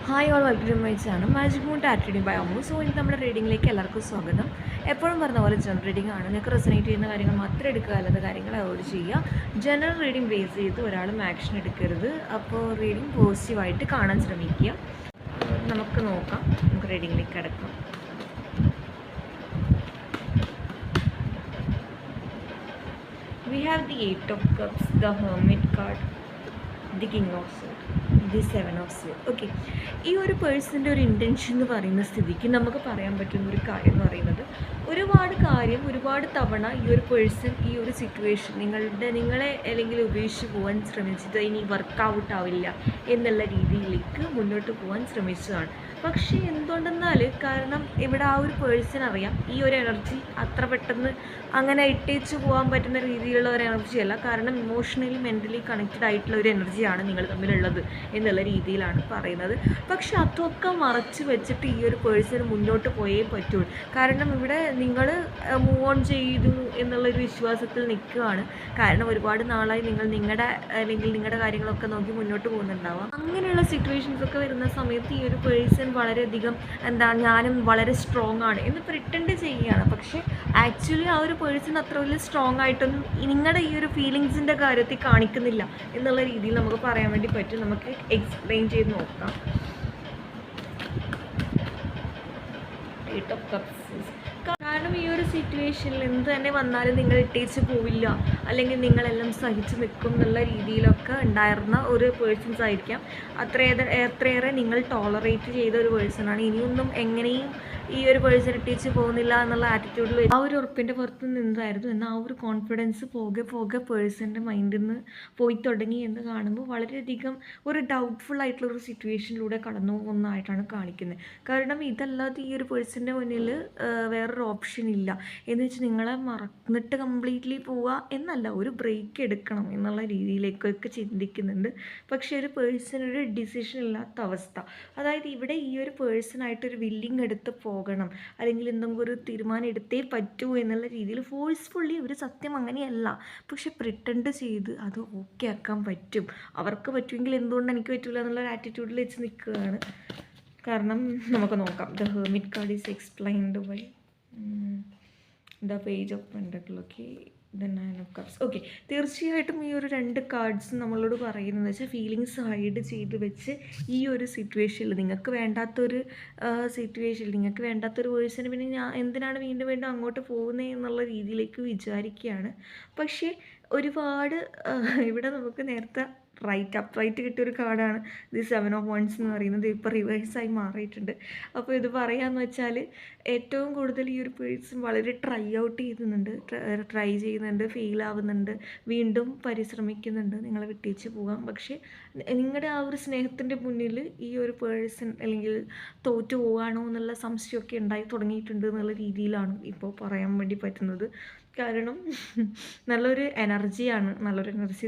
Hi all welcome to my channel magic moon ടാറ്റ് reading by Ammu. So ഇനി നമ്മുടെ റീഡിങ്ങിലേക്ക് എല്ലാവർക്കും സ്വാഗതം. എപ്പോഴും പറഞ്ഞ പോലെ ജനറൽ റീഡിംഗ് ആണ്. നിങ്ങൾക്ക് റെസനേറ്റ് ചെയ്യുന്ന കാര്യങ്ങൾ മാത്രം എടുക്കുക, അല്ലാത്ത കാര്യങ്ങൾ അവോയ്ഡ് ചെയ്യുക. ജനറൽ റീഡിംഗ് ബേസ് ചെയ്ത് ഒരാളും ആക്ഷൻ എടുക്കരുത്. അപ്പോൾ റീഡിംഗ് പോസിറ്റീവായിട്ട് കാണാൻ ശ്രമിക്കുക. നമുക്ക് നോക്കാം, നമുക്ക് റീഡിങ്ങിലേക്ക് കിടക്കാം. We have the 8 of Cups, the Hermit card, the King of Swords, the 7 of Swords. Okay, ഈ ഒരു പേഴ്സൻ്റെ ഒരു ഇൻറ്റൻഷൻ എന്ന് പറയുന്ന സ്ഥിതിക്ക് നമുക്ക് പറയാൻ പറ്റുന്ന ഒരു കാര്യം എന്ന് പറയുന്നത്, ഒരുപാട് തവണ ഈ ഒരു പേഴ്സൺ ഈ ഒരു സിറ്റുവേഷൻ നിങ്ങളെ അല്ലെങ്കിൽ ഉപേക്ഷിച്ച് പോകാൻ ശ്രമിച്ചത് ഇനി വർക്കൗട്ട് ആവില്ല എന്നുള്ള രീതിയിലേക്ക് മുന്നോട്ട് പോകാൻ ശ്രമിച്ചതാണ്. പക്ഷേ എന്തുകൊണ്ടെന്നാൽ, കാരണം ഇവിടെ ആ ഒരു പേഴ്സൺ അറിയാം ഈ ഒരു എനർജി അത്ര പെട്ടെന്ന് അങ്ങനെ ഇട്ടേച്ച് പോകാൻ പറ്റുന്ന രീതിയിലുള്ള ഒരു എനർജി അല്ല. കാരണം ഇമോഷണലി മെൻ്റലി കണക്റ്റഡ് ആയിട്ടുള്ള ഒരു എനർജിയാണ് നിങ്ങൾ തമ്മിലുള്ളത് എന്നുള്ള രീതിയിലാണ് പറയുന്നത്. പക്ഷെ അതൊക്കെ മറച്ച് വെച്ചിട്ട് ഈ ഒരു പേഴ്സൺ മുന്നോട്ട് പോയേ പറ്റുള്ളൂ. കാരണം ഇവിടെ നിങ്ങൾ മൂവ് ഓൺ ചെയ്തു എന്നുള്ളൊരു വിശ്വാസത്തിൽ നിൽക്കുകയാണ്. കാരണം ഒരുപാട് നാളായി നിങ്ങളുടെ കാര്യങ്ങളൊക്കെ നോക്കി മുന്നോട്ട് പോകുന്നുണ്ടാവാം. അങ്ങനെയുള്ള സിറ്റുവേഷൻസൊക്കെ വരുന്ന സമയത്ത് ഈ ഒരു പേഴ്സൺ വളരെയധികം ഞാനും വളരെ സ്ട്രോങ് ആണ് എന്ന് പ്രിറ്റൻഡ് ചെയ്യുകയാണ്. പക്ഷേ ആക്ച്വലി ആ ഒരു പേഴ്സൺ അത്ര വലിയ സ്ട്രോങ് ആയിട്ടൊന്നും നിങ്ങളുടെ ഈ ഒരു ഫീലിങ്സിൻ്റെ കാര്യത്തിൽ കാണിക്കുന്നില്ല എന്നുള്ള രീതിയിൽ നമുക്ക് പറയാൻ വേണ്ടി പറ്റും. നമുക്ക് എക്സ്പ്ലെയിൻ ചെയ്ത് നോക്കാം. 8 of Cups. കാരണം ഈ ഒരു സിറ്റുവേഷനിൽ എന്ത് തന്നെ വന്നാലും നിങ്ങൾ ഇട്ടേച്ച് പോവില്ല, അല്ലെങ്കിൽ നിങ്ങളെല്ലാം സഹിച്ച് നിൽക്കും എന്നുള്ള രീതിയിലൊക്കെ ഉണ്ടായിരുന്ന ഒരു പേഴ്സൺസ് ആയിരിക്കാം. എത്രയേറെ നിങ്ങൾ ടോളറേറ്റ് ചെയ്ത ഒരു പേഴ്സണാണ്. ഇനിയൊന്നും എങ്ങനെയും ഈ ഒരു പേഴ്സൺ ഇട്ടേച്ച് പോകുന്നില്ല എന്നുള്ള ആറ്റിറ്റ്യൂഡിൽ ആ ഒരു ഉറപ്പിൻ്റെ പുറത്ത് നിന്നായിരുന്നു. എന്നാൽ ആ ഒരു കോൺഫിഡൻസ് പോകെ പേഴ്സൻ്റെ മൈൻഡിൽ നിന്ന് പോയി തുടങ്ങി എന്ന് കാണുമ്പോൾ വളരെയധികം ഒരു ഡൗട്ട്ഫുൾ ആയിട്ടുള്ള ഒരു സിറ്റുവേഷനിലൂടെ കടന്നു പോകുന്നതായിട്ടാണ് കാണിക്കുന്നത്. കാരണം ഇതല്ലാതെ ഈ ഒരു പേഴ്സൻ്റെ മുന്നിൽ വേറൊരു ഓപ്ഷൻ ഇല്ല. എന്ന് വെച്ചാൽ നിങ്ങളെ മറന്നിട്ട് കംപ്ലീറ്റ്ലി പോവുക എന്നല്ല, ഒരു ബ്രേക്ക് എടുക്കണം എന്നുള്ള രീതിയിലേക്കൊക്കെ ചിന്തിക്കുന്നുണ്ട്. പക്ഷേ ഒരു പേഴ്സണൊരു ഡിസിഷൻ ഇല്ലാത്ത അവസ്ഥ, അതായത് ഇവിടെ ഈ ഒരു പേഴ്സണായിട്ടൊരു വില്ലിങ് എടുത്ത് പോകണം, അല്ലെങ്കിൽ എന്തെങ്കിലും ഒരു തീരുമാനം എടുത്തേ പറ്റൂ എന്നുള്ള രീതിയിൽ ഫോഴ്സ്ഫുള്ളി ഒരു സത്യം അങ്ങനെയല്ല, പക്ഷെ പ്രിറ്റൻഡ് ചെയ്ത് അത് ഓക്കെ ആക്കാൻ പറ്റും. അവർക്ക് പറ്റുമെങ്കിൽ എന്തുകൊണ്ട് എനിക്ക് പറ്റില്ല എന്നുള്ളൊരു ആറ്റിറ്റ്യൂഡിൽ വെച്ച് നിൽക്കുകയാണ്. കാരണം നമുക്ക് നോക്കാം. The hermit card is explained by the page of pentacle. Okay, the 9 of Cups. Okay, തീർച്ചയായിട്ടും ഈ ഒരു 2 കാർഡ്സ് നമ്മളോട് പറയുന്നത് വെച്ചാൽ ഫീലിങ്സ് ഹൈഡ് ചെയ്ത് വെച്ച് ഈ ഒരു സിറ്റുവേഷനിൽ നിങ്ങൾക്ക് വേണ്ടാത്തൊരു പേഴ്സണ് പിന്നെ ഞാൻ എന്തിനാണ് വീണ്ടും അങ്ങോട്ട് പോകുന്നത് എന്നുള്ള രീതിയിലേക്ക് വിചാരിക്കുകയാണ്. പക്ഷേ ഒരുപാട് ഇവിടെ നമുക്ക് നേരത്തെ റൈറ്റ് കിട്ടിയൊരു കാർഡാണ് ദി 7 of Wands എന്ന് പറയുന്നത്. ഇപ്പോൾ റിവേഴ്സായി മാറിയിട്ടുണ്ട്. അപ്പോൾ ഇത് പറയാമെന്ന് വെച്ചാൽ, ഏറ്റവും കൂടുതൽ ഈ ഒരു പേഴ്സൺ വളരെ ട്രൈ ചെയ്യുന്നുണ്ട്, ഫെയിലാവുന്നുണ്ട്, വീണ്ടും പരിശ്രമിക്കുന്നുണ്ട് നിങ്ങളെ വിട്ടേച്ച് പോകാം. പക്ഷേ നിങ്ങളുടെ ആ ഒരു സ്നേഹത്തിൻ്റെ മുന്നിൽ ഈ ഒരു പേഴ്സൺ അല്ലെങ്കിൽ തോറ്റു പോകാണോ എന്നുള്ള സംശയമൊക്കെ ഉണ്ടായി തുടങ്ങിയിട്ടുണ്ട് എന്നുള്ള രീതിയിലാണ് ഇപ്പോൾ പറയാൻ വേണ്ടി പറ്റുന്നത്. കാരണം നല്ലൊരു എനർജി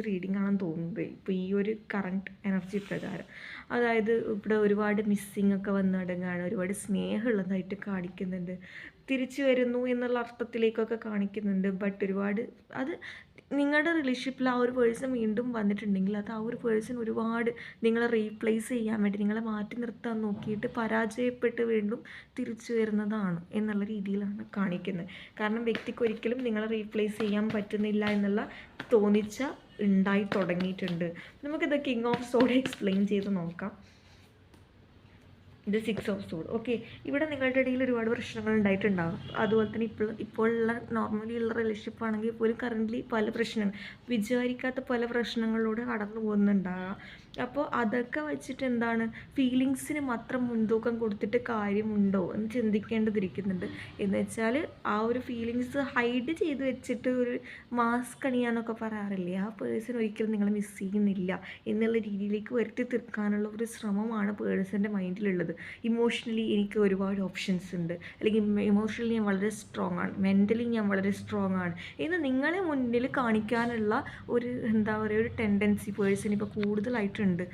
റീഡിംഗ് ആണെന്ന് തോന്നുന്നത് ഇപ്പോൾ ഈ ഒരു കറണ്ട് എനർജി പ്രകാരം. അതായത് ഇവിടെ ഒരുപാട് മിസ്സിങ് ഒക്കെ വന്നു തുടങ്ങുകയാണ്, ഒരുപാട് സ്നേഹമുള്ളതായിട്ട് കാണിക്കുന്നുണ്ട്, തിരിച്ചു വരുന്നു എന്നുള്ള അർത്ഥത്തിലേക്കൊക്കെ കാണിക്കുന്നുണ്ട്. ബട്ട് ഒരുപാട് അത് നിങ്ങളുടെ റിലേഷൻഷിപ്പിൽ ആ ഒരു പേഴ്സൺ വീണ്ടും വന്നിട്ടുണ്ടെങ്കിൽ അത് ആ ഒരു പേഴ്സൺ ഒരുപാട് നിങ്ങളെ റീപ്ലേസ് ചെയ്യാൻ വേണ്ടി, നിങ്ങളെ മാറ്റി നിർത്താൻ നോക്കിയിട്ട് പരാജയപ്പെട്ട് വീണ്ടും തിരിച്ചു വരുന്നതാണ് എന്നുള്ള രീതിയിലാണ് കാണിക്കുന്നത്. കാരണം വ്യക്തിക്ക് ഒരിക്കലും നിങ്ങളെ റീപ്ലേസ് ചെയ്യാൻ പറ്റുന്നില്ല എന്നുള്ള തോന്നിച്ച ഉണ്ടായി തുടങ്ങിയിട്ടുണ്ട്. നമുക്കിത് കിങ് ഓഫ് സോഡ് എക്സ്പ്ലെയിൻ ചെയ്ത് നോക്കാം. ഇത് 6 of Swords. ഓക്കെ, ഇവിടെ നിങ്ങളുടെ ഇടയിൽ ഒരുപാട് പ്രശ്നങ്ങൾ ഉണ്ടായിട്ടുണ്ടാകും. അതുപോലെ തന്നെ ഇപ്പോഴുള്ള നോർമലി ഉള്ള റിലേഷൻഷിപ്പ് ആണെങ്കിൽ പോലും കറൻ്റ്ലി പല പ്രശ്നങ്ങൾ, വിചാരിക്കാത്ത പല പ്രശ്നങ്ങളിലൂടെ കടന്നു പോകുന്നുണ്ടാകാം. അപ്പോൾ അതൊക്കെ വെച്ചിട്ട് ഫീലിങ്സിന് മാത്രം മുൻതൂക്കം കൊടുത്തിട്ട് കാര്യമുണ്ടോ എന്ന് ചിന്തിക്കേണ്ടതിരിക്കുന്നുണ്ട്. എന്ന് വെച്ചാൽ ആ ഒരു ഫീലിങ്സ് ഹൈഡ് ചെയ്ത് വെച്ചിട്ട് ഒരു മാസ്ക് അണിയാന്നൊക്കെ പറയാറില്ലേ, ആ പേഴ്സൺ ഒരിക്കലും നിങ്ങൾ മിസ് ചെയ്യുന്നില്ല എന്നുള്ള രീതിയിലേക്ക് വരുത്തി തീർക്കാനുള്ള ഒരു ശ്രമമാണ് പേഴ്സൻ്റെ മൈൻഡിലുള്ളത്. ഇമോഷണലി എനിക്ക് ഒരുപാട് ഓപ്ഷൻസ് ഉണ്ട്, അല്ലെങ്കിൽ ഇമോഷണലി ഞാൻ വളരെ സ്ട്രോങ് ആണ്, മെൻ്റലി ഞാൻ വളരെ സ്ട്രോങ് ആണ് എന്ന് നിങ്ങളെ മുന്നിൽ കാണിക്കാനുള്ള ഒരു എന്താ പറയുക ഒരു ടെൻഡൻസി പേഴ്സൺ ഇപ്പോൾ കൂടുതലായിട്ടുണ്ട്.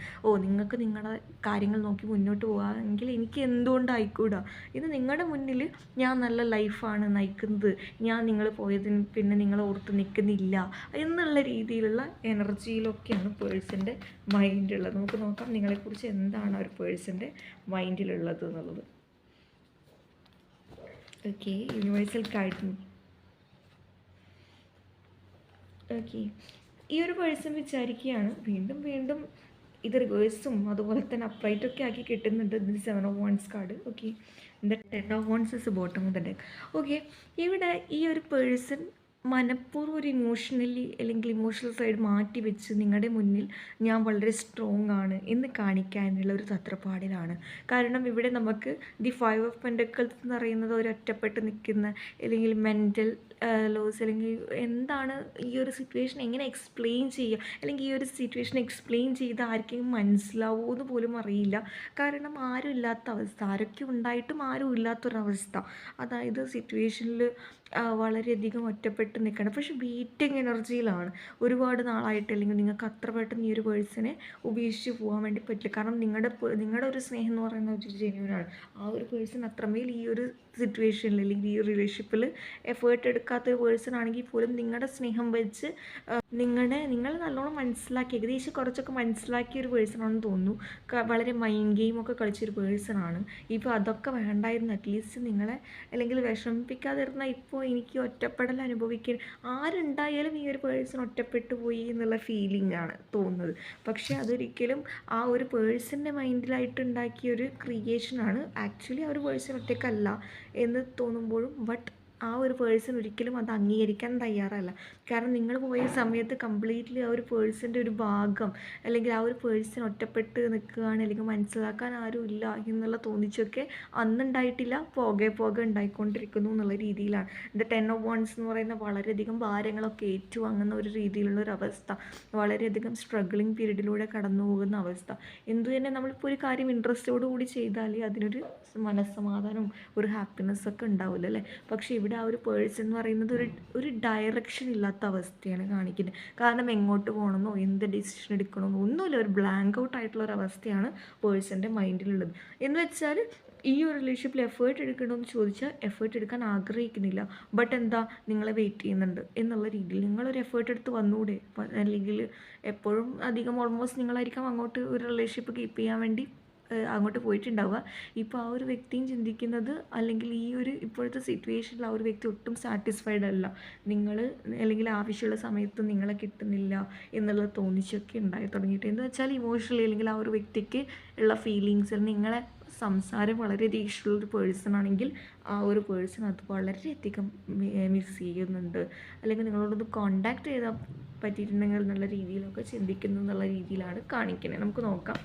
നിങ്ങൾക്ക് നിങ്ങളുടെ കാര്യങ്ങൾ നോക്കി മുന്നോട്ട് പോകാമെങ്കിൽ എനിക്ക് എന്തുകൊണ്ടായിക്കൂടാ, ഇത് നിങ്ങളുടെ മുന്നിൽ ഞാൻ നല്ല ലൈഫാണ് നയിക്കുന്നത്, ഞാൻ നിങ്ങൾ പോയതിന് പിന്നെ നിങ്ങൾ ഓർത്ത് നിൽക്കുന്നില്ല എന്നുള്ള രീതിയിലുള്ള എനർജിയിലൊക്കെയാണ് പേഴ്സൻ്റെ മൈൻഡുള്ളത്. നമുക്ക് നോക്കാം നിങ്ങളെക്കുറിച്ച് എന്താണ് ഒരു പേഴ്സൻ്റെ മൈൻഡിലുള്ളത് എന്നുള്ളത്. Okay, universal guide. ഓക്കെ, ഈ ഒരു പേഴ്സൺ വിചാരിക്കുകയാണ് വീണ്ടും വീണ്ടും ഇത് റിവേഴ്സും അതുപോലെ തന്നെ അപ്രൈറ്റൊക്കെ ആക്കി കിട്ടുന്നുണ്ട്. ഇത് 7 of Wands card. Okay, the 10 of Wands is bottom of the deck. Okay, ഇവിടെ ഈ ഒരു പേഴ്സൺ മനഃപൂർവ്വം ഒരു ഇമോഷണലി അല്ലെങ്കിൽ ഇമോഷണൽ സൈഡ് മാറ്റി വെച്ച് നിങ്ങളുടെ മുന്നിൽ ഞാൻ വളരെ സ്ട്രോങ് ആണ് എന്ന് കാണിക്കാനുള്ള ഒരു തത്രപ്പാടിലാണ്. കാരണം ഇവിടെ നമുക്ക് ദി 5 of Pentacles എന്ന് പറയുന്നത് ഒരു ഒറ്റപ്പെട്ട് നിൽക്കുന്ന അല്ലെങ്കിൽ മെൻ്റൽ ലോസ്, അല്ലെങ്കിൽ എന്താണ് ഈ ഒരു സിറ്റുവേഷൻ എങ്ങനെ എക്സ്പ്ലെയിൻ ചെയ്യുക, അല്ലെങ്കിൽ ഈ ഒരു സിറ്റുവേഷൻ എക്സ്പ്ലെയിൻ ചെയ്ത് ആർക്കെങ്കിലും മനസ്സിലാവുമോ എന്ന് പോലും അറിയില്ല. കാരണം ആരും ഇല്ലാത്ത അവസ്ഥ, ആരൊക്കെ ഉണ്ടായിട്ടും ആരും ഇല്ലാത്തൊരവസ്ഥ, അതായത് സിറ്റുവേഷനിൽ വളരെയധികം ഒറ്റപ്പെട്ട് നിൽക്കണം. പക്ഷെ ബീറ്റിംഗ് എനർജിയിലാണ്. ഒരുപാട് നാളായിട്ട് അല്ലെങ്കിൽ നിങ്ങൾക്ക് അത്ര പെട്ടെന്ന് ഈ ഒരു പേഴ്സണെ ഉപേക്ഷിച്ച് പോകാൻ വേണ്ടി പറ്റില്ല. കാരണം നിങ്ങളുടെ ഒരു സ്നേഹം എന്ന് പറയുന്ന ഒരു ജെന്യൂനാണ്. ആ ഒരു പേഴ്സൺ അത്രമേൽ ഈ ഒരു സിറ്റുവേഷനിൽ അല്ലെങ്കിൽ ഈ ഒരു റിലേഷൻഷിപ്പിൽ എഫേർട്ട് എടുക്കാത്തൊരു പേഴ്സൺ ആണെങ്കിൽ പോലും നിങ്ങളുടെ സ്നേഹം വെച്ച് നിങ്ങൾ നല്ലോണം മനസ്സിലാക്കി, ഏകദേശം കുറച്ചൊക്കെ മനസ്സിലാക്കിയ ഒരു പേഴ്സണാണെന്ന് തോന്നുന്നു. വളരെ മൈൻഡ് ഗെയിമൊക്കെ കളിച്ചൊരു പേഴ്സണാണ്. ഇപ്പോൾ അതൊക്കെ വേണ്ടായിരുന്നു, അറ്റ്ലീസ്റ്റ് നിങ്ങളെ അല്ലെങ്കിൽ വിഷമിപ്പിക്കാതിരുന്ന ഇപ്പോൾ എനിക്ക് ഒറ്റപ്പെടൽ അനുഭവിക്കാൻ ആരുണ്ടായാലും ഈ ഒരു പേഴ്സൺ ഒറ്റപ്പെട്ടു പോയി എന്നുള്ള ഫീലിംഗ് ആണ് തോന്നുന്നത്. പക്ഷേ അതൊരിക്കലും ആ ഒരു പേഴ്സൻ്റെ മൈൻഡിലായിട്ട് ഉണ്ടാക്കിയൊരു ക്രിയേഷനാണ്. ആക്ച്വലി ആ ഒരു പേഴ്സൺ ഒറ്റയ്ക്കല്ല എന്ന് തോന്നുമ്പോഴും ആ ഒരു പേഴ്സൺ ഒരിക്കലും അത് അംഗീകരിക്കാൻ തയ്യാറല്ല. കാരണം നിങ്ങൾ പോയ സമയത്ത് കംപ്ലീറ്റ്ലി ആ ഒരു പേഴ്സൻ്റെ ഒരു ഭാഗം അല്ലെങ്കിൽ ആ ഒരു പേഴ്സൺ ഒറ്റപ്പെട്ട് നിൽക്കുകയാണ്, അല്ലെങ്കിൽ മനസ്സിലാക്കാൻ ആരും ഇല്ല എന്നുള്ള തോന്നിച്ചൊക്കെ അന്നുണ്ടായിട്ടില്ല, പോകെ ഉണ്ടായിക്കൊണ്ടിരിക്കുന്നു എന്നുള്ള രീതിയിലാണ്. ദ 10 of Wands എന്ന് പറയുന്ന വളരെയധികം ഭാരങ്ങളൊക്കെ ഏറ്റുവാങ്ങുന്ന ഒരു രീതിയിലുള്ള ഒരു അവസ്ഥ, വളരെയധികം സ്ട്രഗ്ലിങ് പീരീഡിലൂടെ കടന്നു പോകുന്ന അവസ്ഥ. എന്തു തന്നെ നമ്മളിപ്പോൾ ഒരു കാര്യം ഇൻട്രസ്റ്റോടു കൂടി ചെയ്താൽ അതിനൊരു മനസ്സമാധാനവും ഒരു ഹാപ്പിനെസ്സൊക്കെ ഉണ്ടാവില്ല അല്ലേ. പക്ഷേ ഇവിടെ ആ ഒരു പേഴ്സൺ എന്ന് പറയുന്നത് ഒരു ഡയറക്ഷൻ ഇല്ലാത്ത അവസ്ഥയാണ് കാണിക്കുന്നത്. കാരണം എങ്ങോട്ട് പോകണമെന്നോ എന്ത് ഡിസിഷൻ എടുക്കണമെന്നോ ഒന്നുമില്ല, ഒരു ബ്ലാങ്ക് ഔട്ട് ആയിട്ടുള്ള ഒരു അവസ്ഥയാണ് പേഴ്സൻ്റെ മൈൻഡിലുള്ളത്. എന്ന് വെച്ചാൽ ഈ ഒരു റിലേഷൻഷിപ്പിൽ എഫേർട്ട് എടുക്കണമെന്ന് ചോദിച്ചാൽ എഫേർട്ട് എടുക്കാൻ ആഗ്രഹിക്കുന്നില്ല, ബട്ട് എന്താ നിങ്ങളെ വെയിറ്റ് ചെയ്യുന്നുണ്ട് എന്നുള്ള രീതിയിൽ നിങ്ങളൊരു എഫേർട്ട് എടുത്ത് വന്നുകൂടെ. അല്ലെങ്കിൽ എപ്പോഴും അധികം ഓൾമോസ്റ്റ് നിങ്ങളായിരിക്കാം അങ്ങോട്ട് ഒരു റിലേഷൻഷിപ്പ് കീപ്പ് ചെയ്യാൻ വേണ്ടി അങ്ങോട്ട് പോയിട്ടുണ്ടാവുക. ഇപ്പോൾ ആ ഒരു വ്യക്തിയും ചിന്തിക്കുന്നത്, അല്ലെങ്കിൽ ഈ ഒരു ഇപ്പോഴത്തെ സിറ്റുവേഷനിൽ ആ ഒരു വ്യക്തി ഒട്ടും സാറ്റിസ്ഫൈഡ് അല്ല, നിങ്ങൾ അല്ലെങ്കിൽ ആവശ്യമുള്ള സമയത്ത് നിങ്ങളെ കിട്ടുന്നില്ല എന്നുള്ള തോന്നിച്ചൊക്കെ ഉണ്ടായി തുടങ്ങിയിട്ട്. എന്ന് വെച്ചാൽ ഇമോഷണലി അല്ലെങ്കിൽ ആ ഒരു വ്യക്തിക്ക് ഉള്ള ഫീലിങ്സ്, നിങ്ങളെ സംസാരം വളരെയധികം ഇഷ്ടമുള്ളൊരു പേഴ്സൺ ആണെങ്കിൽ ആ ഒരു പേഴ്സൺ അത് വളരെയധികം മിസ് ചെയ്യുന്നുണ്ട്, അല്ലെങ്കിൽ നിങ്ങളോടൊന്ന് കോണ്ടാക്ട് ചെയ്താൽ പറ്റിയിട്ടുണ്ടെങ്കിൽ എന്നുള്ള രീതിയിലൊക്കെ ചിന്തിക്കുന്നു എന്നുള്ള രീതിയിലാണ് കാണിക്കുന്നത്. നമുക്ക് നോക്കാം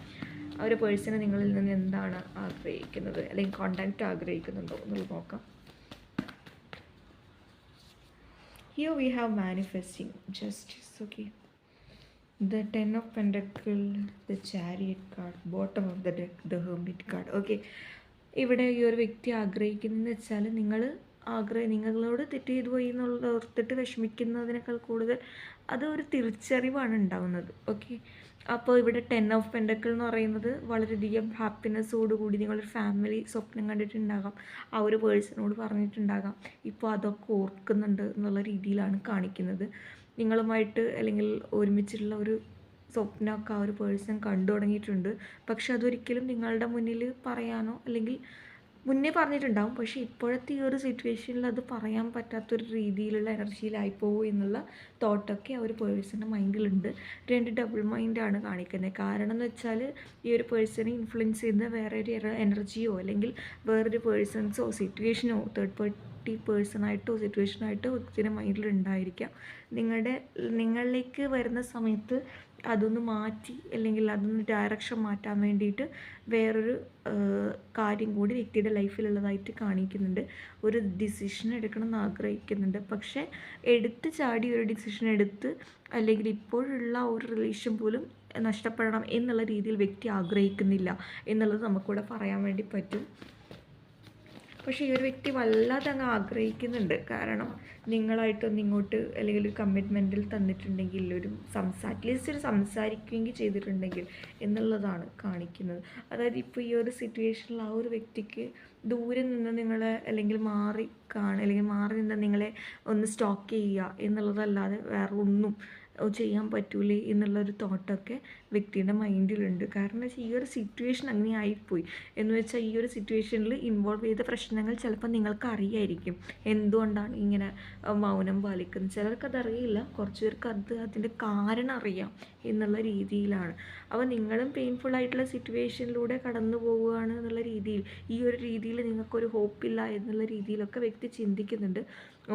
ആ ഒരു പേഴ്സണ് നിങ്ങളിൽ നിന്ന് എന്താണ് ആഗ്രഹിക്കുന്നത്, അല്ലെങ്കിൽ കോണ്ടാക്റ്റ് ആഗ്രഹിക്കുന്നുണ്ടോ എന്നുള്ളത് നോക്കാം. Here we have manifesting justice. Okay, the 10 of Pentacles, the Chariot card, bottom of the deck, the Hermit card. Okay, ഇവിടെ ഈ ഒരു വ്യക്തി ആഗ്രഹിക്കുന്നതെന്ന് വെച്ചാൽ നിങ്ങളോട് തെറ്റ് ചെയ്തു പോയി എന്നുള്ള ഓർത്തിട്ട് വിഷമിക്കുന്നതിനേക്കാൾ കൂടുതൽ അതൊരു തിരിച്ചറിവാണ് ഉണ്ടാവുന്നത്. ഓക്കെ, അപ്പോൾ ഇവിടെ 10 of Pentacles എന്ന് പറയുന്നത് വളരെയധികം ഹാപ്പിനെസ്സോടുകൂടി നിങ്ങളൊരു ഫാമിലി സ്വപ്നം കണ്ടിട്ടുണ്ടാകാം, ആ ഒരു പേഴ്സണോട് പറഞ്ഞിട്ടുണ്ടാകാം, ഇപ്പോൾ അതൊക്കെ ഓർക്കുന്നുണ്ട് എന്നുള്ള രീതിയിലാണ് കാണിക്കുന്നത്. നിങ്ങളുമായിട്ട് അല്ലെങ്കിൽ ഒരുമിച്ചുള്ള ഒരു സ്വപ്നമൊക്കെ ആ ഒരു പേഴ്സൺ കണ്ടു തുടങ്ങിയിട്ടുണ്ട്. പക്ഷെ അതൊരിക്കലും നിങ്ങളുടെ മുന്നിൽ പറയാനോ അല്ലെങ്കിൽ മുന്നേ പറഞ്ഞിട്ടുണ്ടാകും, പക്ഷേ ഇപ്പോഴത്തെ ഈ ഒരു സിറ്റുവേഷനിൽ അത് പറയാൻ പറ്റാത്തൊരു രീതിയിലുള്ള എനർജിയിലായിപ്പോകും എന്നുള്ള തോട്ടൊക്കെ ആ ഒരു പേഴ്സൻ്റെ മൈൻഡിലുണ്ട്. 2 ഡബിൾ മൈൻഡാണ് കാണിക്കുന്നത്. കാരണം എന്ന് വെച്ചാൽ ഈ ഒരു പേഴ്സണെ ഇൻഫ്ലുവൻസ് ചെയ്യുന്ന വേറെ ഒരു എനർജിയോ അല്ലെങ്കിൽ വേറൊരു പേഴ്സൺസോ സിറ്റുവേഷനോ തേർഡ് പാർട്ടി പേഴ്സണായിട്ടോ സിറ്റുവേഷനായിട്ടോ വ്യക്തിയുടെ മൈൻഡിലുണ്ടായിരിക്കാം. നിങ്ങളിലേക്ക് വരുന്ന സമയത്ത് അതൊന്ന് മാറ്റി അല്ലെങ്കിൽ അതൊന്ന് ഡയറക്ഷൻ മാറ്റാൻ വേണ്ടിയിട്ട് വേറൊരു കാര്യം കൂടി വ്യക്തിയുടെ ലൈഫിലുള്ളതായിട്ട് കാണിക്കുന്നുണ്ട്. ഒരു ഡിസിഷൻ എടുക്കണം എന്ന് ആഗ്രഹിക്കുന്നുണ്ട്, പക്ഷേ എടുത്ത് ചാടി ഒരു ഡിസിഷൻ എടുത്ത് അല്ലെങ്കിൽ ഇപ്പോഴുള്ള ഒരു റിലേഷൻ പോലും നഷ്ടപ്പെടണം എന്നുള്ള രീതിയിൽ വ്യക്തി ആഗ്രഹിക്കുന്നില്ല എന്നുള്ളത് നമുക്കിവിടെ പറയാൻ വേണ്ടി പറ്റും. പക്ഷേ ഈ ഒരു വ്യക്തി വല്ലാതെ അങ്ങ് ആഗ്രഹിക്കുന്നുണ്ട്. കാരണം നിങ്ങളായിട്ടൊന്ന് ഇങ്ങോട്ട് അല്ലെങ്കിൽ ഒരു കമ്മിറ്റ്മെൻറ്റിൽ തന്നിട്ടുണ്ടെങ്കിൽ അറ്റ്ലീസ്റ്റ് ഒരു സംസാരിക്കുകയെങ്കിൽ ചെയ്തിട്ടുണ്ടെങ്കിൽ എന്നുള്ളതാണ് കാണിക്കുന്നത്. അതായത് ഇപ്പോൾ ഈ ഒരു സിറ്റുവേഷനിൽ ആ ഒരു വ്യക്തിക്ക് ദൂരെ നിന്ന് നിങ്ങളെ അല്ലെങ്കിൽ മാറി നിന്ന് നിങ്ങളെ ഒന്ന് സ്റ്റോക്ക് ചെയ്യുക എന്നുള്ളതല്ലാതെ വേറെ ഒന്നും ചെയ്യാൻ പറ്റൂലേ എന്നുള്ളൊരു തോട്ടൊക്കെ വ്യക്തിയുടെ മൈൻഡിലുണ്ട്. കാരണം വെച്ചാൽ ഈ ഒരു സിറ്റുവേഷൻ അങ്ങനെ ആയിപ്പോയി എന്ന് വെച്ചാൽ ഈ ഒരു സിറ്റുവേഷനിൽ ഇൻവോൾവ് ചെയ്ത പ്രശ്നങ്ങൾ ചിലപ്പോൾ നിങ്ങൾക്ക് അറിയായിരിക്കും എന്തുകൊണ്ടാണ് ഇങ്ങനെ മൗനം പാലിക്കുന്നത്. ചിലർക്കതറിയില്ല, കുറച്ച് പേർക്ക് അതിൻ്റെ കാരണം അറിയാം എന്നുള്ള രീതിയിലാണ്. അപ്പോൾ നിങ്ങളും പെയിൻഫുൾ ആയിട്ടുള്ള സിറ്റുവേഷനിലൂടെ കടന്നു പോവുകയാണ് എന്നുള്ള രീതിയിൽ, ഈ ഒരു രീതിയിൽ നിങ്ങൾക്കൊരു ഹോപ്പില്ല എന്നുള്ള രീതിയിലൊക്കെ വ്യക്തി ചിന്തിക്കുന്നുണ്ട്.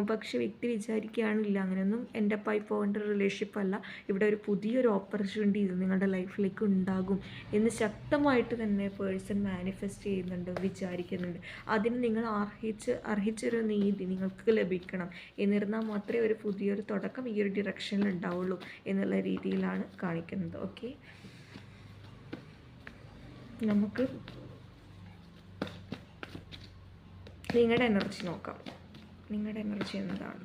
പക്ഷേ വ്യക്തി വിചാരിക്കുകയാണില്ല, അങ്ങനെയൊന്നും എൻ്റെ അപ്പായി പോകേണ്ട ഒരു റിലേഷൻഷിപ്പ് അല്ല, ഇവിടെ ഒരു പുതിയൊരു ഓപ്പർച്യൂണിറ്റീസ് നിങ്ങളുടെ ലൈഫിലേക്ക് ഉണ്ടാകും എന്ന് ശക്തമായിട്ട് തന്നെ പേഴ്സൺ മാനിഫെസ്റ്റ് ചെയ്യുന്നുണ്ട്, വിചാരിക്കുന്നുണ്ട്. അതിന് നിങ്ങൾ അർഹിച്ചൊരു നീതി നിങ്ങൾക്ക് ലഭിക്കണം. എന്നിരുന്നാൽ മാത്രമേ ഒരു പുതിയൊരു തുടക്കം ഈ ഒരു ഡിറക്ഷനിൽ ഉണ്ടാവുള്ളൂ എന്നുള്ള രീതിയിലാണ് കാണിക്കുന്നത്. ഓക്കെ, നമുക്ക് നിങ്ങളുടെ എനർജി നോക്കാം. നിങ്ങളുടെ എനർജി എന്താണ്?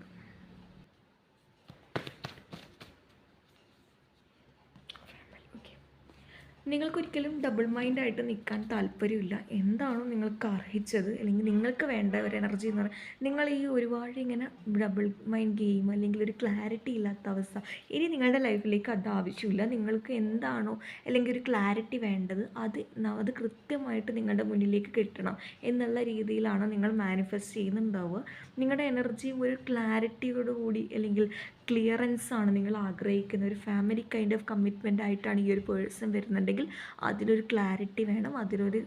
നിങ്ങൾക്കൊരിക്കലും ഡബിൾ മൈൻഡായിട്ട് നിൽക്കാൻ താല്പര്യമില്ല. എന്താണോ നിങ്ങൾക്ക് അർഹിച്ചത് അല്ലെങ്കിൽ നിങ്ങൾക്ക് വേണ്ട ഒരു എനർജി എന്ന് പറഞ്ഞാൽ, നിങ്ങൾ ഈ ഒരുപാട് ഇങ്ങനെ ഡബിൾ മൈൻഡ് ഗെയിം അല്ലെങ്കിൽ ഒരു ക്ലാരിറ്റി ഇല്ലാത്ത അവസ്ഥ ഇനി നിങ്ങളുടെ ലൈഫിലേക്ക് അത് ആവശ്യമില്ല. നിങ്ങൾക്ക് എന്താണോ അല്ലെങ്കിൽ ഒരു ക്ലാരിറ്റി വേണ്ടത് അത് കൃത്യമായിട്ട് നിങ്ങളുടെ മുന്നിലേക്ക് കിട്ടണം എന്നുള്ള രീതിയിലാണ് നിങ്ങൾ മാനിഫെസ്റ്റ് ചെയ്യുന്നുണ്ടാവുക. നിങ്ങളുടെ എനർജി ഒരു ക്ലാരിറ്റിയോടുകൂടി അല്ലെങ്കിൽ ക്ലിയറൻസ് ആണ് നിങ്ങൾ ആഗ്രഹിക്കുന്ന ഒരു ഫാമിലി കൈൻഡ് ഓഫ് കമ്മിറ്റ്മെൻ്റ് ആയിട്ടാണ് ഈ ഒരു പേഴ്സൺ വരുന്നുണ്ടെങ്കിൽ അതിലൊരു ക്ലാരിറ്റി വേണം, അതിലൊരു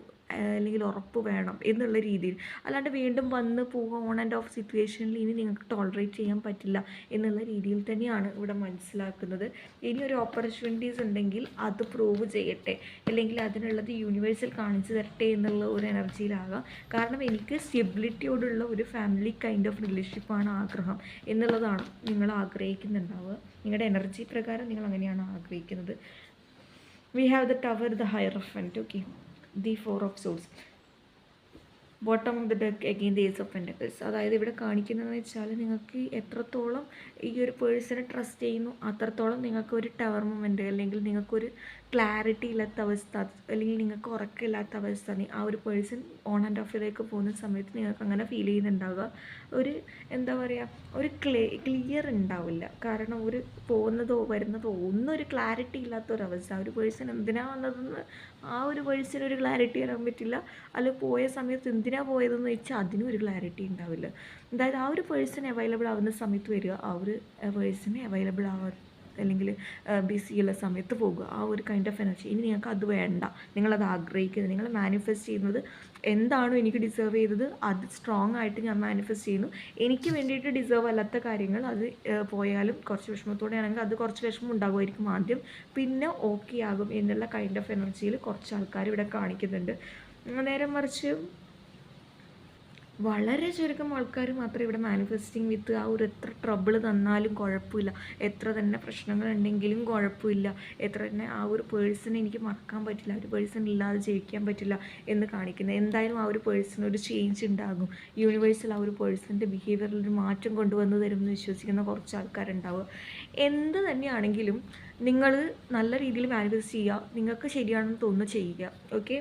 അല്ലെങ്കിൽ ഉറപ്പ് വേണം എന്നുള്ള രീതിയിൽ. അല്ലാണ്ട് വീണ്ടും വന്ന് പോവുക ഓൺ ആൻഡ് ഓഫ് സിറ്റുവേഷനിൽ ഇനി നിങ്ങൾക്ക് ടോളറേറ്റ് ചെയ്യാൻ പറ്റില്ല എന്നുള്ള രീതിയിൽ തന്നെയാണ് ഇവിടെ മനസ്സിലാക്കുന്നത്. ഇനി ഒരു ഓപ്പർച്യൂണിറ്റീസ് ഉണ്ടെങ്കിൽ അത് പ്രൂവ് ചെയ്യട്ടെ, അല്ലെങ്കിൽ അതിനുള്ളത് യൂണിവേഴ്സിൽ കാണിച്ചു തരട്ടെ എന്നുള്ള ഒരു എനർജിയിലാകാം. കാരണം എനിക്ക് സ്റ്റെബിലിറ്റിയോടുള്ള ഒരു ഫാമിലി കൈൻഡ് ഓഫ് റിലേഷൻഷിപ്പാണ് ആഗ്രഹം എന്നുള്ളതാണ് നിങ്ങൾ ആഗ്രഹിക്കുന്നുണ്ടാവുക. നിങ്ങളുടെ എനർജി പ്രകാരം നിങ്ങൾ അങ്ങനെയാണ് ആഗ്രഹിക്കുന്നത്. We have the Tower, the Hierophant, okay, the Four of Swords, bottom of the deck, again the ace of pentacles. അതായത് ഇവിടെ കാണിക്കുന്നതെന്ന് വെച്ചാൽ നിങ്ങൾക്ക് എത്രത്തോളം ഈ ഒരു പേഴ്സണെ ട്രസ്റ്റ് ചെയ്യുന്നു അത്രത്തോളം നിങ്ങൾക്കൊരു ടവർ മൊമെൻറ്റ് അല്ലെങ്കിൽ നിങ്ങൾക്കൊരു ക്ലാരിറ്റി ഇല്ലാത്ത അവസ്ഥ അല്ലെങ്കിൽ നിങ്ങൾക്ക് ഉറക്കമില്ലാത്ത അവസ്ഥ ആ ഒരു പേഴ്സൺ ഓൺ ആൻഡ് ഓഫിലേക്ക് പോകുന്ന സമയത്ത് നിങ്ങൾക്ക് അങ്ങനെ ഫീൽ ചെയ്യുന്നുണ്ടാവുക. ഒരു എന്താ പറയുക, ഒരു ക്ലിയർ ഉണ്ടാവില്ല. കാരണം ഒരു പോകുന്നതോ വരുന്നതോ ഒന്നും ഒരു ക്ലാരിറ്റി ഇല്ലാത്തൊരവസ്ഥ. ഒരു പേഴ്സൺ എന്തിനാ വന്നതെന്ന് ആ ഒരു പേഴ്സൺ ഒരു ക്ലാരിറ്റി തരാൻ പറ്റില്ല. അല്ല പോയ സമയത്ത് എന്തിനാ പോയതെന്ന് വെച്ചാൽ അതിനും ഒരു ക്ലാരിറ്റി ഉണ്ടാവില്ല. അതായത് ആ ഒരു പേഴ്സൺ അവൈലബിൾ ആവുന്ന സമയത്ത് വരിക, ആ ഒരു പേഴ്സണെ അവൈലബിൾ അല്ലെങ്കിൽ ബിസിയുള്ള സമയത്ത് പോകുക, ആ ഒരു കൈൻഡ് ഓഫ് എനർജി. ഇനി നിങ്ങൾക്ക് അത് വേണ്ട, നിങ്ങളത് ആഗ്രഹിക്കുന്നത്, നിങ്ങൾ മാനിഫെസ്റ്റ് ചെയ്യുന്നത് എന്താണോ എനിക്ക് ഡിസേർവ് ചെയ്തത് അത് സ്ട്രോങ് ആയിട്ട് ഞാൻ മാനിഫെസ്റ്റ് ചെയ്യുന്നു. എനിക്ക് വേണ്ടിയിട്ട് ഡിസേർവ് അല്ലാത്ത കാര്യങ്ങൾ അത് പോയാലും കുറച്ച് വിഷമത്തോടെ ആണെങ്കിൽ അത് കുറച്ച് വിഷമം ഉണ്ടാകുമായിരിക്കും ആദ്യം, പിന്നെ ഓക്കെ ആകും എന്നുള്ള കൈൻഡ് ഓഫ് എനർജിയിൽ കുറച്ച് ആൾക്കാർ ഇവിടെ കാണിക്കുന്നുണ്ട്. നേരെ മറിച്ച് വളരെ ചുരുക്കം ആൾക്കാർ മാത്രമേ ഇവിടെ മാനിഫെസ്റ്റിംഗ് വിത്ത് ആ ഒരു എത്ര ട്രബിൾ തന്നാലും കുഴപ്പമില്ല, എത്ര തന്നെ പ്രശ്നങ്ങളുണ്ടെങ്കിലും കുഴപ്പമില്ല, എത്ര തന്നെ ആ ഒരു പേഴ്സണെ എനിക്ക് മറക്കാൻ പറ്റില്ല, ഒരു പേഴ്സൺ ഇല്ലാതെ ജീവിക്കാൻ പറ്റില്ല എന്ന് കാണിക്കുന്നത്. എന്തായാലും ആ ഒരു പേഴ്സൺ ഒരു ചേഞ്ച് ഉണ്ടാകും, യൂണിവേഴ്സിൽ ആ ഒരു പേഴ്സണിൻ്റെ ബിഹേവിയറിൽ ഒരു മാറ്റം കൊണ്ടുവന്ന് തരുമെന്ന് വിശ്വസിക്കുന്ന കുറച്ച് ആൾക്കാരുണ്ടാവുക. എന്ത് തന്നെയാണെങ്കിലും നിങ്ങൾ നല്ല രീതിയിൽ മാനിഫെസ്റ്റ് ചെയ്യുക, നിങ്ങൾക്ക് ശരിയാണെന്ന് തോന്നുന്നു ചെയ്യുക. ഓക്കെ,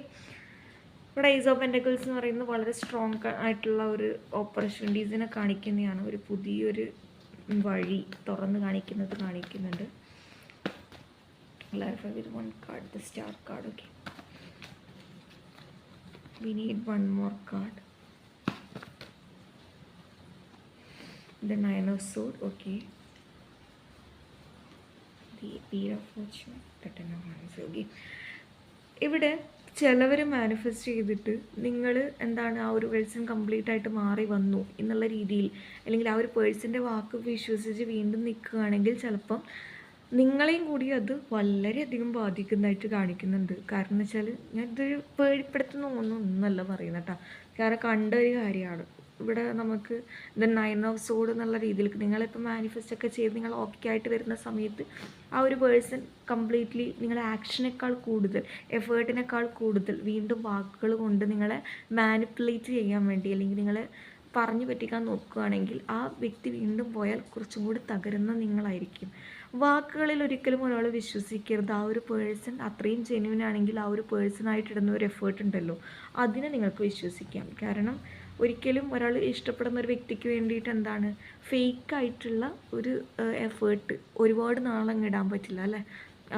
ഇവിടെ ഏസ് ഓഫ് പെൻറ്റക്കിൾസ് എന്ന് പറയുന്നത് വളരെ സ്ട്രോങ് ആയിട്ടുള്ള ഒരു ഓപ്പർച്യൂണിറ്റീസിനെ കാണിക്കുന്നതാണ്, ഒരു പുതിയൊരു വഴി തുറന്ന് കാണിക്കുന്നുണ്ട്. Clarify with one card, the Star card. Okay, we need one more card, the Nine of Swords. Okay, the Wheel of Fortune, the Ten of Wands. Okay, ഇവിടെ ചിലവർ മാനിഫെസ്റ്റ് ചെയ്തിട്ട് നിങ്ങൾ എന്താണ് ആ ഒരു പേഴ്സൺ കംപ്ലീറ്റ് ആയിട്ട് മാറി വന്നു എന്നുള്ള രീതിയിൽ അല്ലെങ്കിൽ ആ ഒരു പേഴ്സൻ്റെ വാക്ക് വിശ്വസിച്ച് വീണ്ടും നിൽക്കുകയാണെങ്കിൽ ചിലപ്പം നിങ്ങളെയും കൂടി അത് വളരെയധികം ബാധിക്കുന്നതായിട്ട് കാണിക്കുന്നുണ്ട്. കാരണം എന്ന് വെച്ചാൽ ഞാൻ ഇതൊരു പേടിപ്പെടുത്തുന്ന ഒന്നല്ല പറയുന്നത് കേട്ടോ, കാരണം കണ്ട ഒരു കാര്യമാണ്. ഇവിടെ നമുക്ക് ദ 9 ഓഫ് സോഡ് എന്നുള്ള രീതിയിലേക്ക് നിങ്ങളിപ്പോൾ മാനിഫെസ്റ്റ് ഒക്കെ ചെയ്ത് നിങ്ങൾ ഓക്കെ ആയിട്ട് വരുന്ന സമയത്ത് ആ ഒരു പേഴ്സൺ കംപ്ലീറ്റ്ലി നിങ്ങളുടെ ആക്ഷനേക്കാൾ കൂടുതൽ എഫേർട്ടിനേക്കാൾ കൂടുതൽ വീണ്ടും വാക്കുകൾ കൊണ്ട് നിങ്ങളെ മാനിപ്പുലേറ്റ് ചെയ്യാൻ വേണ്ടി അല്ലെങ്കിൽ നിങ്ങളെ പറഞ്ഞു പറ്റിക്കാൻ നോക്കുകയാണെങ്കിൽ ആ വ്യക്തി വീണ്ടും പോയാൽ കുറച്ചും കൂടി തകരുന്ന നിങ്ങളായിരിക്കും. വാക്കുകളിൽ ഒരിക്കലും ഒരാൾ വിശ്വസിക്കരുത്. ആ ഒരു പേഴ്സൺ അത്രയും ജെന്യൂൻ ആണെങ്കിൽ ആ ഒരു പേഴ്സണായിട്ടിടുന്ന ഒരു എഫേർട്ട് ഉണ്ടല്ലോ, അതിനെ നിങ്ങൾക്ക് വിശ്വസിക്കാം. കാരണം ഒരിക്കലും ഒരാൾ ഇഷ്ടപ്പെടുന്ന ഒരു വ്യക്തിക്ക് വേണ്ടിയിട്ട് എന്താണ് ഫേക്കായിട്ടുള്ള ഒരു എഫേർട്ട് ഒരുപാട് നാളങ്ങ് ഇടാൻ പറ്റില്ല അല്ലേ.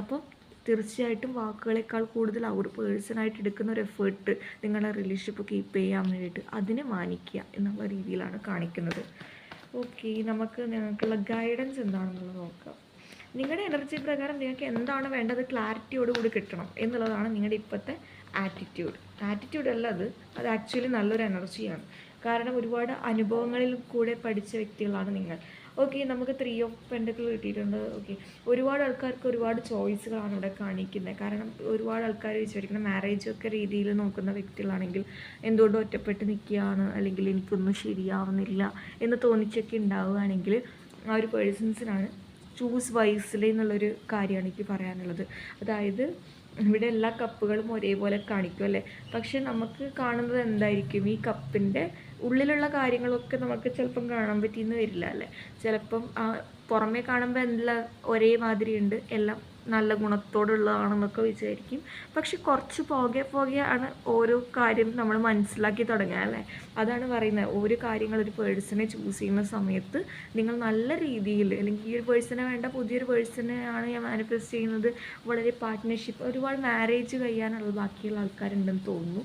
അപ്പോൾ തീർച്ചയായിട്ടും വാക്കുകളേക്കാൾ കൂടുതൽ ആ ഒരു പേഴ്സണായിട്ട് എടുക്കുന്ന ഒരു എഫേർട്ട് നിങ്ങളുടെ റിലേഷൻഷിപ്പ് കീപ്പ് ചെയ്യാൻ വേണ്ടിയിട്ട് അതിനെ മാനിക്കുക എന്നുള്ള രീതിയിലാണ് കാണിക്കുന്നത്. ഓക്കെ, നമുക്ക് നിങ്ങൾക്കുള്ള ഗൈഡൻസ് എന്താണെന്നുള്ളത് നോക്കാം. നിങ്ങളുടെ എനർജി പ്രകാരം നിങ്ങൾക്ക് എന്താണ് വേണ്ടത് ക്ലാരിറ്റിയോടുകൂടി കിട്ടണം എന്നുള്ളതാണ് നിങ്ങളുടെ ഇപ്പോഴത്തെ ആറ്റിറ്റ്യൂഡ് അല്ല അത് ആക്ച്വലി നല്ലൊരു എനർജിയാണ്. കാരണം ഒരുപാട് അനുഭവങ്ങളിൽ കൂടെ പഠിച്ച വ്യക്തികളാണ് നിങ്ങൾ. ഓക്കെ, നമുക്ക് 3 ഓഫ് പെൻറ്റക്കിൾ കിട്ടിയിട്ടുണ്ട്. ഓക്കെ, ഒരുപാട് ആൾക്കാർക്ക് ഒരുപാട് ചോയ്സുകളാണ് ഇവിടെ കാണിക്കുന്നത്. കാരണം ഒരുപാട് ആൾക്കാർ വിചാരിക്കുന്ന മാരേജൊക്കെ രീതിയിൽ നോക്കുന്ന വ്യക്തികളാണെങ്കിൽ എന്തുകൊണ്ടും ഒറ്റപ്പെട്ട് നിൽക്കുകയാണ് അല്ലെങ്കിൽ എനിക്കൊന്നും ശരിയാവുന്നില്ല എന്ന് തോന്നിച്ചൊക്കെ ഉണ്ടാവുകയാണെങ്കിൽ ആ ഒരു പേഴ്സൺസിനാണ് ചൂസ് വൈസ്ലി എന്നുള്ളൊരു കാര്യമാണ് എനിക്ക് പറയാനുള്ളത്. അതായത് ഇവിടെ എല്ലാ കപ്പുകളും ഒരേപോലെ കാണിക്കും അല്ലേ, പക്ഷെ നമുക്ക് കാണുന്നത് എന്തായിരിക്കും, ഈ കപ്പിൻ്റെ ഉള്ളിലുള്ള കാര്യങ്ങളൊക്കെ നമുക്ക് ചിലപ്പം കാണാൻ പറ്റിയെന്ന് വരില്ല അല്ലേ. ചിലപ്പം പുറമേ കാണുമ്പോൾ എല്ലാം ഒരേ മാതിരി ഉണ്ട്, എല്ലാം നല്ല ഗുണത്തോടുള്ളതാണെന്നൊക്കെ വിചാരിക്കും. പക്ഷെ കുറച്ച് പോകെ ആണ് ഓരോ കാര്യം നമ്മൾ മനസ്സിലാക്കി തുടങ്ങുക അല്ലേ. അതാണ് പറയുന്നത്, ഓരോ കാര്യങ്ങൾ ഒരു പേഴ്സണെ ചൂസ് ചെയ്യുന്ന സമയത്ത് നിങ്ങൾ നല്ല രീതിയിൽ അല്ലെങ്കിൽ ഈ ഒരു പേഴ്സണെ വേണ്ട പുതിയൊരു പേഴ്സണെയാണ് ഞാൻ മാനിഫെസ്റ്റ് ചെയ്യുന്നത്, വളരെ പാർട്ട്ണർഷിപ്പ്, ഒരുപാട് മാരേജ് കഴിയാനുള്ള ബാക്കിയുള്ള ആൾക്കാരുണ്ടെന്ന് തോന്നുന്നു.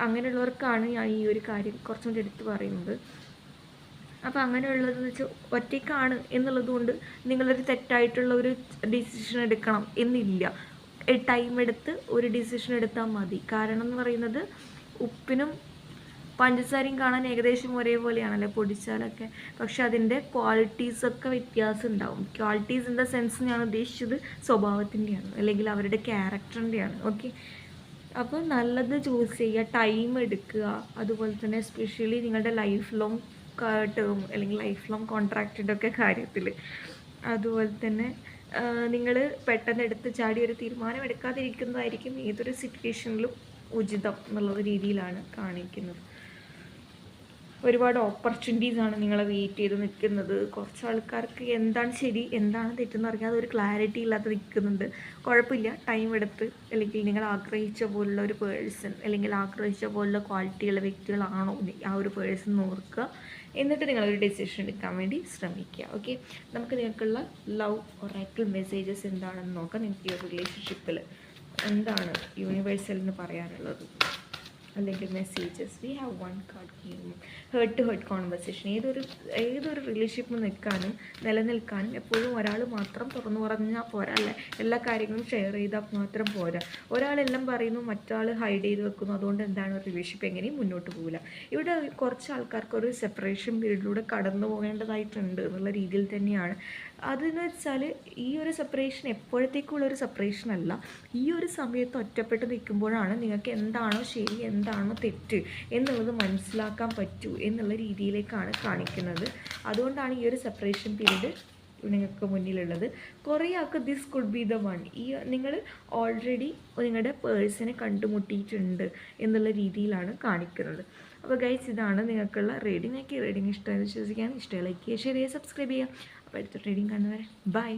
അങ്ങനെയുള്ളവർക്കാണ് ഞാൻ ഈ ഒരു കാര്യം കുറച്ചും കൂടി എടുത്ത് പറയുന്നത്. അപ്പോൾ അങ്ങനെയുള്ളതെന്ന് വെച്ചാൽ ഒറ്റയ്ക്കാണ് എന്നുള്ളത് കൊണ്ട് നിങ്ങളൊരു തെറ്റായിട്ടുള്ള ഒരു ഡിസിഷൻ എടുക്കണം എന്നില്ല. ടൈം എടുത്ത് ഒരു ഡിസിഷൻ എടുത്താൽ മതി. കാരണം എന്ന് പറയുന്നത് ഉപ്പിനും പഞ്ചസാരയും കാണാൻ ഏകദേശം ഒരേപോലെയാണല്ലോ പൊടിച്ചാലൊക്കെ, പക്ഷെ അതിൻ്റെ ക്വാളിറ്റീസൊക്കെ വ്യത്യാസം ഉണ്ടാവും. ക്വാളിറ്റീസ് ഇൻ ദ സെൻസ് ഞാൻ ഉദ്ദേശിച്ചത് സ്വഭാവത്തിൻ്റെയാണ് അല്ലെങ്കിൽ അവരുടെ ക്യാരക്ടറിൻ്റെയാണ്. ഓക്കെ, അപ്പോൾ നല്ലത് ചൂസ് ചെയ്യുക, ടൈം എടുക്കുക. അതുപോലെ തന്നെ എസ്പെഷ്യലി നിങ്ങളുടെ ലൈഫ് ലോങ് ടേം അല്ലെങ്കിൽ ലൈഫ് ലോങ് കോൺട്രാക്റ്റിൻ്റെ ഒക്കെ കാര്യത്തിൽ. അതുപോലെ തന്നെ നിങ്ങൾ പെട്ടെന്ന് എടുത്ത് ചാടി ഒരു തീരുമാനം എടുക്കാതിരിക്കുന്നതായിരിക്കും ഏതൊരു സിറ്റുവേഷനിലും ഉചിതം എന്നുള്ള രീതിയിലാണ് കാണിക്കുന്നത്. ഒരുപാട് ഓപ്പർച്യൂണിറ്റീസാണ് നിങ്ങളെ വെയിറ്റ് ചെയ്ത് നിൽക്കുന്നത്. കുറച്ച് ആൾക്കാർക്ക് എന്താണ് ശരി എന്താണ് തെറ്റെന്ന് അറിയാതെ ഒരു ക്ലാരിറ്റി ഇല്ലാതെ നിൽക്കുന്നുണ്ട്. കുഴപ്പമില്ല, ടൈം എടുത്ത് അല്ലെങ്കിൽ നിങ്ങൾ ആഗ്രഹിച്ച പോലുള്ള ഒരു പേഴ്സൺ അല്ലെങ്കിൽ ആഗ്രഹിച്ച പോലുള്ള ക്വാളിറ്റിയുള്ള വ്യക്തികളാണോ ആ ഒരു പേഴ്സൺ ഓർക്കുക. എന്നിട്ട് നിങ്ങളൊരു ഡിസിഷൻ എടുക്കാൻ വേണ്ടി ശ്രമിക്കുക. ഓക്കെ, നമുക്ക് നിങ്ങൾക്കുള്ള ലവ് ഒറാക്കിൾ മെസ്സേജസ് എന്താണെന്ന് നോക്കാം. നിങ്ങൾക്ക് ഈ ഒരു റിലേഷൻഷിപ്പിൽ എന്താണ് യൂണിവേഴ്സലിന് പറയാനുള്ളത് അല്ലെങ്കിൽ messages. We have 1 card game, heart to heart conversation. ഏതൊരു റിലേഷൻഷിപ്പ് നിലനിൽക്കാനും എപ്പോഴും ഒരാൾ മാത്രം തുറന്നു പറഞ്ഞാൽ പോരാ അല്ലേ. എല്ലാ കാര്യങ്ങളും ഷെയർ ചെയ്താൽ മാത്രം പോരാ. ഒരാളെല്ലാം പറയുന്നു, മറ്റാൾ ഹൈഡ് ചെയ്ത് വെക്കുന്നു, അതുകൊണ്ട് എന്താണ് ഒരു റിലേഷൻഷിപ്പ് എങ്ങനെയും മുന്നോട്ട് പോകില്ല. ഇവിടെ കുറച്ച് ആൾക്കാർക്ക് ഒരു സെപ്പറേഷൻ പീരീഡിലൂടെ കടന്നു പോകേണ്ടതായിട്ടുണ്ട് എന്നുള്ള രീതിയിൽ തന്നെയാണ്. അതെന്ന് വെച്ചാൽ ഈ ഒരു സെപ്പറേഷൻ എപ്പോഴത്തേക്കുള്ളൊരു സെപ്പറേഷൻ അല്ല, ഈ ഒരു സമയത്ത് ഒറ്റപ്പെട്ട് നിൽക്കുമ്പോഴാണ് നിങ്ങൾക്ക് എന്താണോ ശരി എന്താണോ തെറ്റ് എന്നുള്ളത് മനസ്സിലാക്കാൻ പറ്റൂ എന്നുള്ള രീതിയിലേക്കാണ് കാണിക്കുന്നത്. അതുകൊണ്ടാണ് ഈ ഒരു സെപ്പറേഷൻ പീരീഡ് നിങ്ങൾക്ക് മുന്നിലുള്ളത്. കുറേ ആൾക്ക് this could be the one. നിങ്ങൾ ഓൾറെഡി നിങ്ങളുടെ പേഴ്സണെ കണ്ടുമുട്ടിയിട്ടുണ്ട് എന്നുള്ള രീതിയിലാണ് കാണിക്കുന്നത്. അപ്പോൾ ഗൈസ്, ഇതാണ് നിങ്ങൾക്കുള്ള റീഡിംഗ്. റീഡിംഗ് ഇഷ്ടമായി വിശ്വസിക്കാൻ ഇഷ്ടമായി ലൈക്ക് ചെയ്യുക, ഷെയർ ചെയ്യുക, സബ്സ്ക്രൈബ് ചെയ്യുക. അപ്പോൾ അടുത്ത റീഡിംഗ് കാണുന്നവരെ ബൈ.